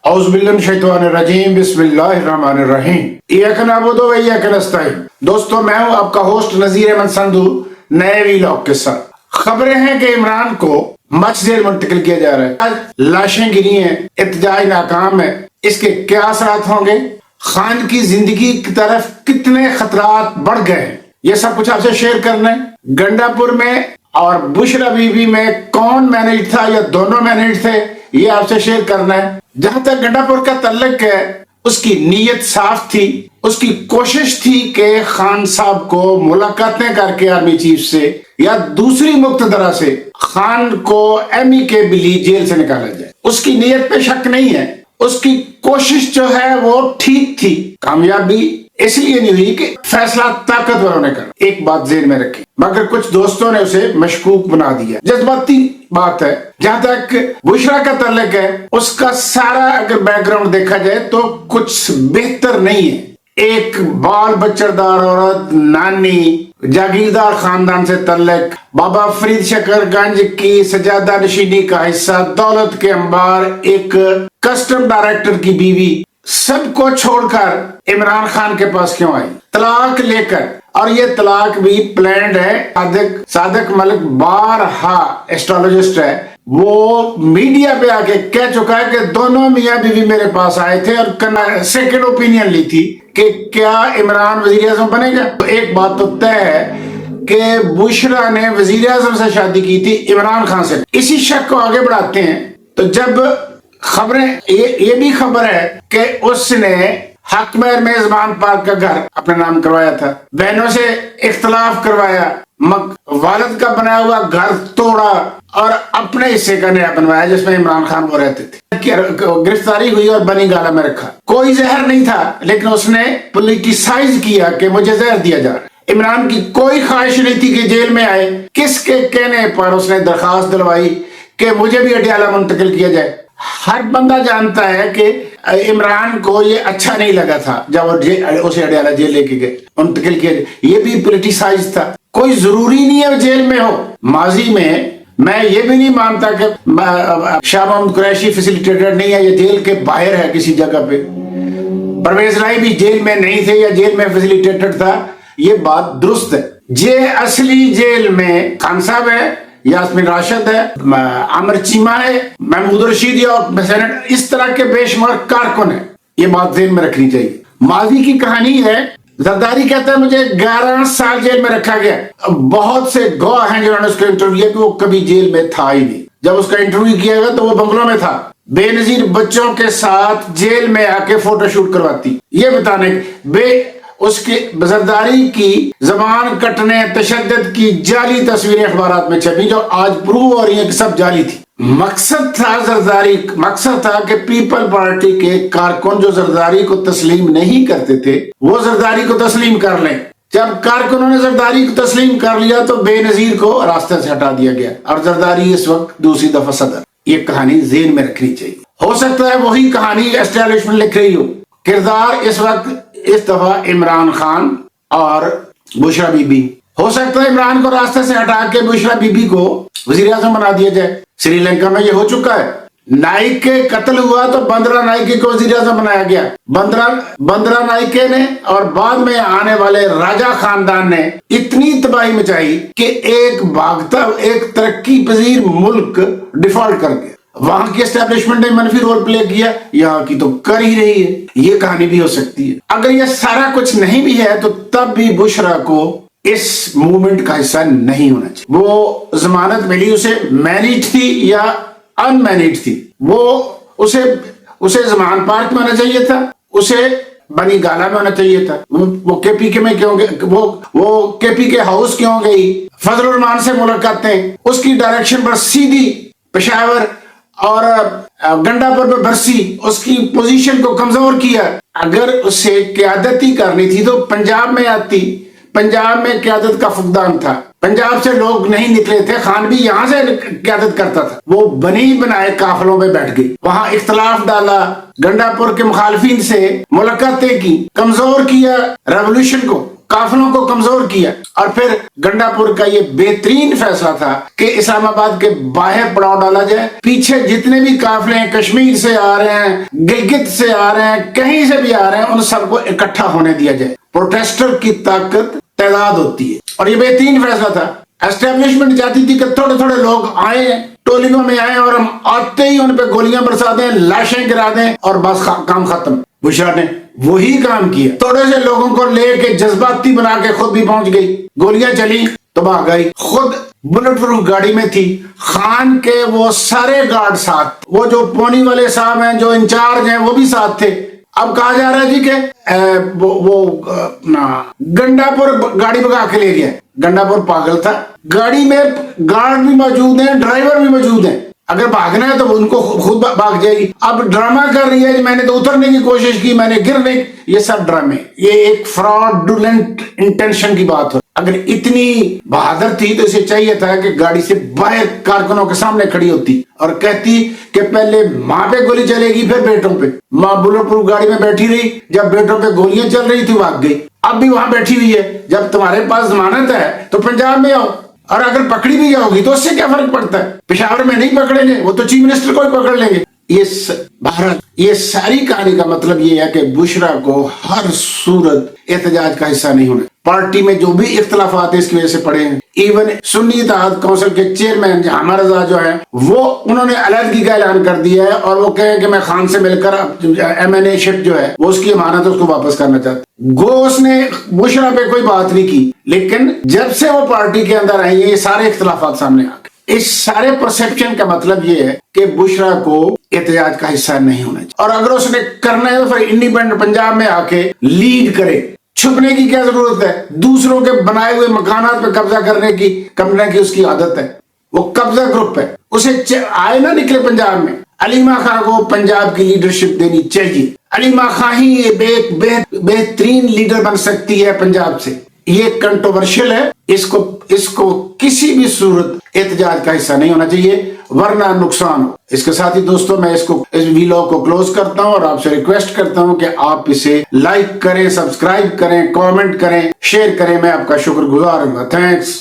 औज़ु बिल्लाहि मिनश शैतानिर रजीम, बिस्मिल्लाहिर रहमानिर रहीम। इय्याका नअबुदु व इय्याका नस्तईन। दोस्तों, मैं हूं आपका होस्ट नज़ीर अहमद संधू, नए वीलॉग के साथ। खबरें हैं कि इमरान को मच जेल मुंतकिल किया जा रहा है। आज लाशें गिरी हैं, एहतजाज नाकाम है। इसके क्या असरात होंगे, खान की जिंदगी की तरफ कितने खतरात बढ़ गए हैं, ये सब कुछ आपसे शेयर करना है। गंडापुर में और बुशरा बीबी में कौन मैनेज था या दोनों मैनेज थे, ये आपसे शेयर करना है। जहां तक गंडापुर का तल्लक है, उसकी नीयत साफ थी। उसकी कोशिश थी कि खान साहब को मुलाकातें करके आर्मी चीफ से या दूसरी मुक्तदरा से खान को एमिकेबली जेल से निकाला जाए। उसकी नीयत पे शक नहीं है। उसकी कोशिश जो है वो ठीक थी। कामयाबी इसलिए नहीं हुई कि फैसला ताकतवरों ने करा। एक बात ज़हन में रखें, मगर कुछ दोस्तों ने उसे मशकूक बना दिया। जज्बाती बात है। जहां तक बुशरा का तल्लक है, उसका सारा अगर बैकग्राउंड देखा जाए तो कुछ बेहतर नहीं है। एक बाल बच्चरदार औरत, नानी, जागीरदार खानदान से तल्लक, बाबा फरीद शकरगंज की सजादा नशीनी का हिस्सा, दौलत के अंबार, एक कस्टम डायरेक्टर की बीवी, सबको छोड़कर इमरान खान के पास क्यों आई तलाक लेकर? और ये तलाक भी प्लान्ड है। सादिक मलिक बारहा एस्ट्रोलॉजिस्ट है, वो मीडिया पे आके कह चुका है कि दोनों मियां बीवी मेरे पास आए थे और सेकंड ओपिनियन ली थी कि क्या इमरान वजीर आजम बनेगा। तो एक बात तो तय है कि बुशरा ने वजीर आजम से शादी की थी, इमरान खान से। इसी शक को आगे बढ़ाते हैं तो जब खबरें ये भी खबर है कि उसने हक में मेजबान पार्क का घर अपने नाम करवाया था, बहनों से इख्तलाफ करवाया, वालिद का बनाया हुआ घर तोड़ा और अपने हिस्से का नया बनवाया जिसमें इमरान खान वो रहते थे। गिरफ्तारी हुई और बनी गाला में रखा। कोई जहर नहीं था, लेकिन उसने पॉलिटिसाइज किया कि मुझे जहर दिया जा रहा है। इमरान की कोई ख्वाहिश नहीं थी कि जेल में आए। किसके कहने पर उसने दरखास्त दिलवाई कि मुझे भी अडियाला मुंतकिल किया जाए। हर बंदा जानता है कि इमरान को ये अच्छा नहीं लगा था जब वो उसे अडियाला जेल लेके गए, मुंतकिल किया। ये भी पॉलिटिसाइज था। कोई जरूरी नहीं है जेल में हो। माजी में मैं ये भी नहीं मानता कि शाह मोहम्मद कुरैशी फैसिलिटेटर नहीं है या जेल के बाहर है किसी जगह पे। परवेज लाई भी जेल में नहीं थे या जेल में फैसिलिटेटर था, ये बात दुरुस्त है। जे असली जेल में खान साहब है, यास्मीन राशिद है, आमिर चीमा है, महमूद रशीद और सेनेट, इस तरह के बेशुमार कारकुन है। ये बात ज़हन में रखनी चाहिए। माजी की कहानी है। जरदारी कहता है मुझे 11 साल जेल में रखा गया। बहुत से गवाह हैं जिन्होंने उसका इंटरव्यू किया कि वो कभी जेल में था ही नहीं। जब उसका इंटरव्यू किया गया तो वो बंगलों में था, बेनजीर बच्चों के साथ जेल में आके फोटोशूट करवाती। ये बताने उसकी जरदारी की जबान कटने, तशद्दुद की जाली तस्वीरें अखबारात में छपी जो आज प्रूव हो रही है कि सब जाली थी। मकसद था कि पीपल पार्टी के कारकुन जो जरदारी को तस्लीम नहीं करते थे वो जरदारी को तस्लीम कर लें। जब कारकुनों ने जरदारी को तस्लीम कर लिया तो बेनजीर को रास्ते से हटा दिया गया और जरदारी इस वक्त दूसरी दफा सदर। ये कहानी ज़हन में रखनी चाहिए। हो सकता है वही कहानी एस्टैब्लिशमेंट लिख रही हो। किरदार इस वक्त इस दफा इमरान खान और बुशरा बीबी। हो सकता है इमरान को रास्ते से हटा के बुशरा बीबी को वजीर आजम बना दिया जाए। श्रीलंका में ये हो चुका है। नाइक के कत्ल हुआ तो बंदरा नाइके को वजीर आजम बनाया गया। बंदरा नाइके ने और बाद में आने वाले राजा खानदान ने इतनी तबाही मचाई कि एक तरक्की पजीर मुल्क डिफॉल्ट कर गया। वहां की एस्टेब्लिशमेंट ने मनफी रोल प्ले किया, यहाँ की तो कर ही रही है। ये कहानी भी हो सकती है। अगर ये सारा कुछ नहीं भी है तो तब भी बुशरा को इस मूवमेंट का हिस्सा नहीं होना चाहिए। वो जमानत मिली, उसे मैनेज थी या अनमैनेज थी, वो उसे जमान पार्क में होना चाहिए था, उसे बनी गाला में होना चाहिए था। वो केपीके में क्यों गई? वो केपीके हाउस क्यों गई? फजलुर रहमान से मुलाकातें, उसकी डायरेक्शन पर सीधी पेशावर और गंडापुर पे बरसी, उसकी पोजीशन को कमजोर किया। अगर उसे क्यादत ही करनी थी तो पंजाब में आती। पंजाब में क्यादत का फुकदान था, पंजाब से लोग नहीं निकले थे। खान भी यहाँ से क्यादत करता था। वो बनी बनाए काफिलों में बैठ गई, वहां इख्तलाफ डाला, गंडापुर के मुखालफिन से मुलाकातें की, कमजोर किया रेवोल्यूशन को, काफिलों को कमजोर किया। और फिर गंडापुर का ये बेहतरीन फैसला था कि इस्लामाबाद के बाहर पड़ाव डाला जाए, पीछे जितने भी काफिले हैं, कश्मीर से आ रहे हैं, गिलगित से आ रहे हैं, कहीं से भी आ रहे हैं, उन सबको इकट्ठा होने दिया जाए। प्रोटेस्टर की ताकत तादाद होती है, और ये बेहतरीन फैसला था। एस्टेब्लिशमेंट चाहती थी कि थोड़े थोड़े लोग आए, टोलियों में आए, और हम आते ही उन पे गोलियां बरसा दें, लाशें गिरा दें, और बस काम खत्म। बुशरा ने वही काम किया, थोड़े से लोगों को लेके जज्बाती बना के खुद भी पहुंच गई, गोलियां चली तो भाग गई, खुद बुलेट प्रूफ गाड़ी में थी। खान के वो सारे गार्ड साथ, वो जो पोनी वाले साहब हैं, जो इंचार्ज हैं, वो भी साथ थे। अब कहा जा रहा है जी के गंडापुर गाड़ी भगा के ले गया। गंडापुर पागल था, गाड़ी में गार्ड भी मौजूद हैं, ड्राइवर भी मौजूद हैं, अगर भागना है तो उनको खुद भाग जाएगी। अब ड्रामा कर रही है, मैंने तो उतरने की कोशिश की, मैंने गिरने, ये सब ड्रामे, ये एक फ्रॉडुलेंट इंटेंशन की बात हो। अगर इतनी बहादुर थी तो इसे चाहिए था कि गाड़ी से बाहर कारकुनों के सामने खड़ी होती और कहती कि पहले माँ पे गोली चलेगी, फिर बेटों पे। माँ बुलेट प्रूफ गाड़ी में बैठी रही, जब बेटों पे गोलियां चल रही थी भाग गई। अब भी वहां बैठी हुई है, जब तुम्हारे पास जमानत है तो पंजाब में आओ, और अगर पकड़ी भी जाओगी तो उससे क्या फर्क पड़ता है, पेशावर में नहीं पकड़ेंगे, वो तो चीफ मिनिस्टर को ही पकड़ लेंगे। भारत, ये सारी कहानी का मतलब ये है कि बुशरा को हर सूरत एहतजाज का हिस्सा नहीं होना। पार्टी में जो भी इख्तलाफात है इसकी वजह से पड़े हैं। इवन सुन्नी इत्तेहाद काउंसिल के चेयरमैन जामा रजा जो है, वो उन्होंने अलहदगी का ऐलान कर दिया है, और वो कहें कि मैं खान से मिलकर MNA शिप जो है वो उसकी अमानत उसको वापस करना चाहता। गो उसने बुशरा पे कोई बात नहीं की, लेकिन जब से वो पार्टी के अंदर आई है ये सारे इख्तलाफात सामने आ गए। इस सारे परसेप्शन का मतलब ये है कि बुशरा को एहतजाज का हिस्सा नहीं होना चाहिए, और अगर उसने करना है तो फिर इंडिपेंडेंट पंजाब में आके लीड करे। छुपने की क्या जरूरत है, दूसरों के बनाए हुए मकानात पे कब्जा करने की उसकी आदत है, वो कब्जा ग्रुप है, उसे आए ना निकले पंजाब में। अलीमा खां को पंजाब की लीडरशिप देनी चाहिए। अलीमा खां ही बेहतरीन लीडर बन सकती है पंजाब से। ये कंट्रोवर्शियल है, इसको किसी भी सूरत एहतजाज का हिस्सा नहीं होना चाहिए, वरना नुकसान हो। इसके साथ ही दोस्तों मैं इस वीलॉग को क्लोज करता हूं और आपसे रिक्वेस्ट करता हूं कि आप इसे लाइक करें, सब्सक्राइब करें, कमेंट करें, शेयर करें। मैं आपका शुक्रगुजार हूं। थैंक्स।